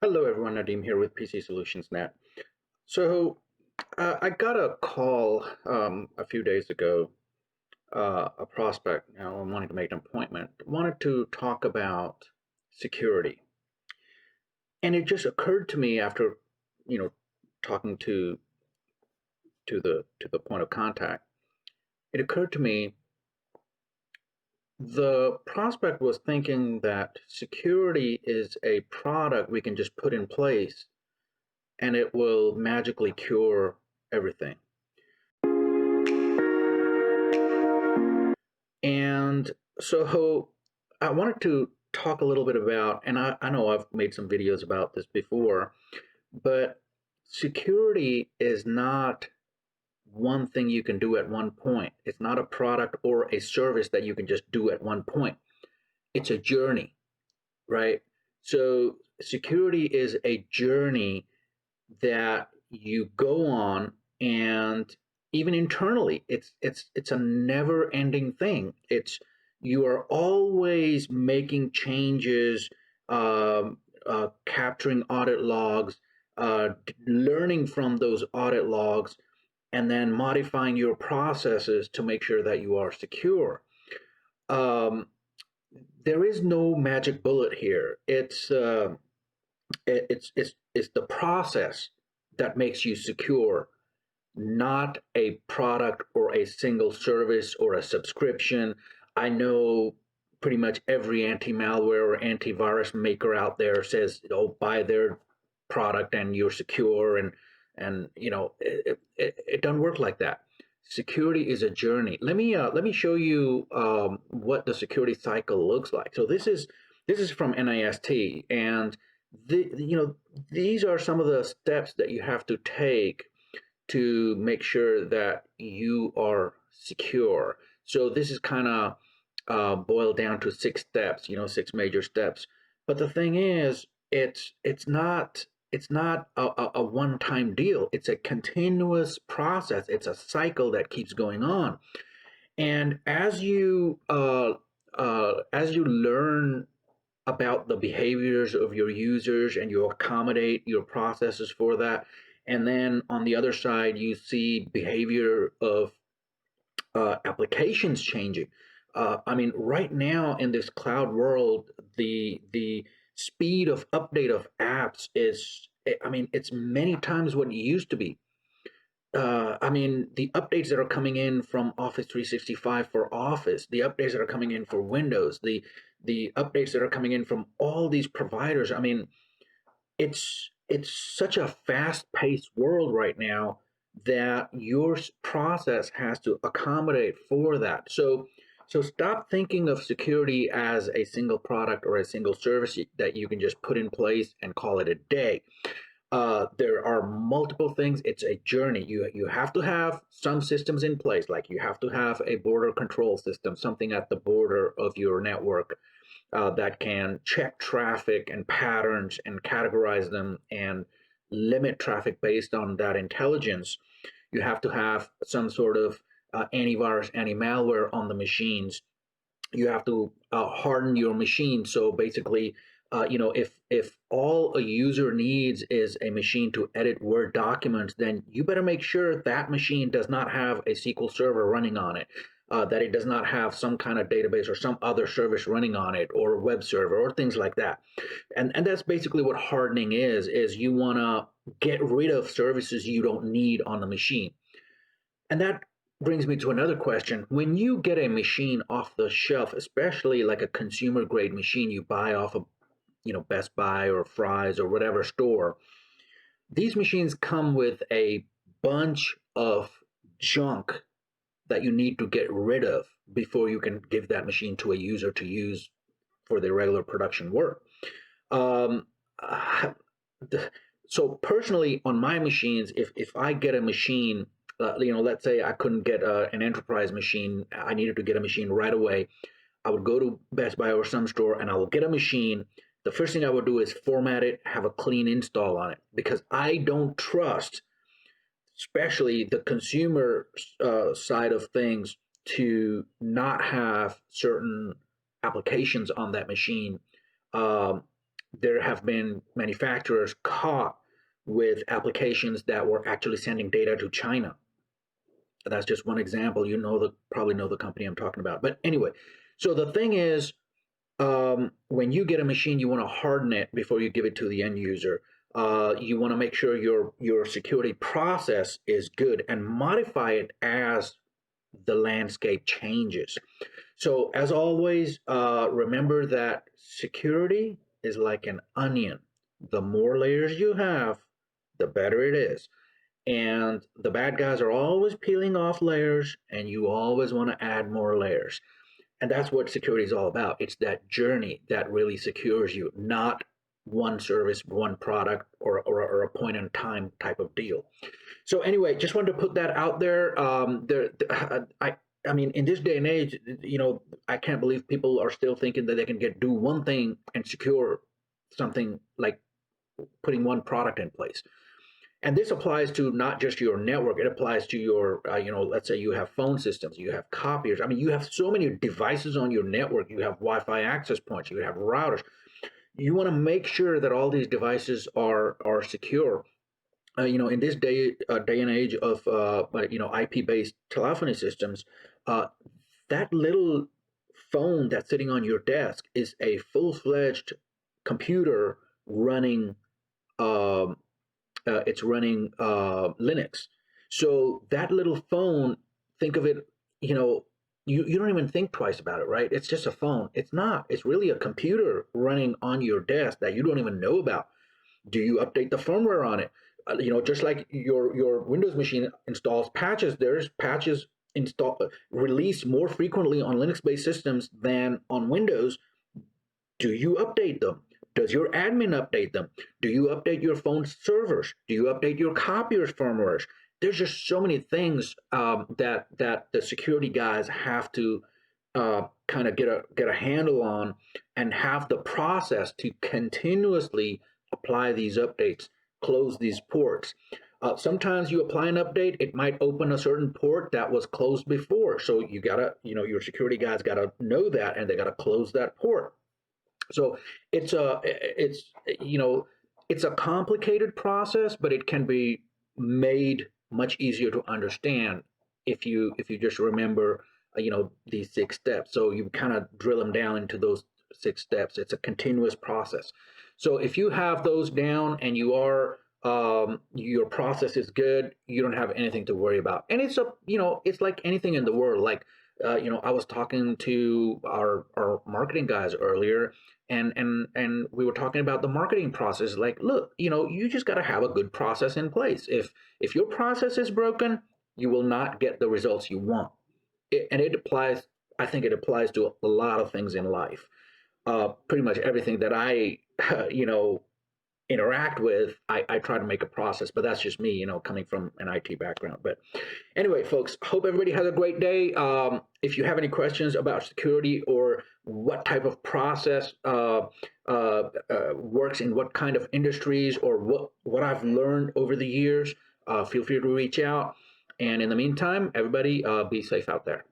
Hello, everyone. Nadeem here with PC.Solutions.Net. So, I got a call a few days ago. A prospect, wanting to make an appointment, wanted to talk about security, and it just occurred to me after, you know, talking to the point of contact. It occurred to me the prospect was thinking that security is a product we can just put in place and it will magically cure everything. And so I wanted to talk a little bit about, and I know I've made some videos about this before, but security is not one thing you can do at one point. It's not a product or a service that you can just do at one point. It's a journey, right? So security is a journey that you go on, and even internally it's a never ending thing. It's You are always making changes, capturing audit logs, learning from those audit logs, and then modifying your processes to make sure that you are secure. um, there is no magic bullet here. It's the process that makes you secure, not a product or a single service or a subscription. I know pretty much every anti-malware or antivirus maker out there says, "Oh, buy their product and you're secure," and it doesn't work like that. Security is a journey. Let me show you what the security cycle looks like. So this is from NIST, and these are some of the steps that you have to take to make sure that you are secure. So this is kind of boiled down to six steps, six major steps. But the thing is, it's not a one-time deal. It's a continuous process. It's a cycle that keeps going on. And as you learn about the behaviors of your users and you accommodate your processes for that, and then on the other side you see behavior of applications changing. I mean, right now in this cloud world, the speed of update of apps is, I mean, it's many times what it used to be. I mean, the updates that are coming in from Office 365 for Office, the updates that are coming in for Windows, the updates that are coming in from all these providers. I mean, it's such a fast-paced world right now that your process has to accommodate for that. So stop thinking of security as a single product or a single service that you can just put in place and call it a day. There are multiple things. It's a journey. You have to have some systems in place, like you have to have a border control system, something at the border of your network that can check traffic and patterns and categorize them and limit traffic based on that intelligence. You have to have some sort of antivirus, anti-malware on the machines. You have to harden your machine. So basically, if all a user needs is a machine to edit Word documents, then you better make sure that machine does not have a SQL server running on it, that it does not have some kind of database or some other service running on it, or a web server or things like that. And that's basically what hardening is you want to get rid of services you don't need on the machine. And that brings me to another question. When you get a machine off the shelf, especially like a consumer grade machine you buy off of, Best Buy or Fry's or whatever store, these machines come with a bunch of junk that you need to get rid of before you can give that machine to a user to use for their regular production work. Um, uh, so personally, on my machines, if I get a machine, let's say I couldn't get an enterprise machine, I needed to get a machine right away. I would go to Best Buy or some store and I will get a machine. The first thing I would do is format it, have a clean install on it, because I don't trust, especially the consumer side of things, to not have certain applications on that machine. Um, there have been manufacturers caught with applications that were actually sending data to China. That's just one example. You know the probably know the company I'm talking about. But anyway, so the thing is, when you get a machine, you want to harden it before you give it to the end user. You want to make sure your security process is good and modify it as the landscape changes. So as always, remember that security is like an onion. The more layers you have, the better it is. And the bad guys are always peeling off layers, and you always want to add more layers. And that's what security is all about. It's that journey that really secures you, not one service, one product, or a point in time type of deal. So anyway, just wanted to put that out there. I mean, in this day and age, I can't believe people are still thinking that they can do one thing and secure something like putting one product in place. And this applies to not just your network; it applies to your, let's say you have phone systems, you have copiers. I mean, you have so many devices on your network. You have Wi-Fi access points, you have routers. You want to make sure that all these devices are secure. In this day and age of IP-based telephony systems, uh, that little phone that's sitting on your desk is a full-fledged computer running. Um, it's running Linux. So that little phone, think of it, you don't even think twice about it, right? It's just a phone. It's not. It's really a computer running on your desk that you don't even know about. Do you update the firmware on it? Just like your Windows machine installs patches, there's patches install released more frequently on Linux-based systems than on Windows. Do you update them? Does your admin update them? Do you update your phone servers? Do you update your copiers firmwares? There's just so many things that the security guys have to kind of get a handle on, and have the process to continuously apply these updates, close these ports. Sometimes you apply an update, it might open a certain port that was closed before. So you gotta, your security guys gotta know that, and they gotta close that port. So it's a complicated process, but it can be made much easier to understand if you just remember these 6 steps. So you kind of drill them down into those 6 steps. It's a continuous process. So if you have those down and your process is good, you don't have anything to worry about. And it's like anything in the world. Like I was talking to our marketing guys earlier, and we were talking about the marketing process. Like, look, you just got to have a good process in place. If your process is broken, you will not get the results you want. And it applies. I think it applies to a lot of things in life. Pretty much everything that I interact with, I try to make a process. But that's just me, coming from an IT background. But anyway, folks, hope everybody has a great day. If you have any questions about security, or what type of process works in what kind of industries, or what I've learned over the years, feel free to reach out. And in the meantime, everybody, be safe out there.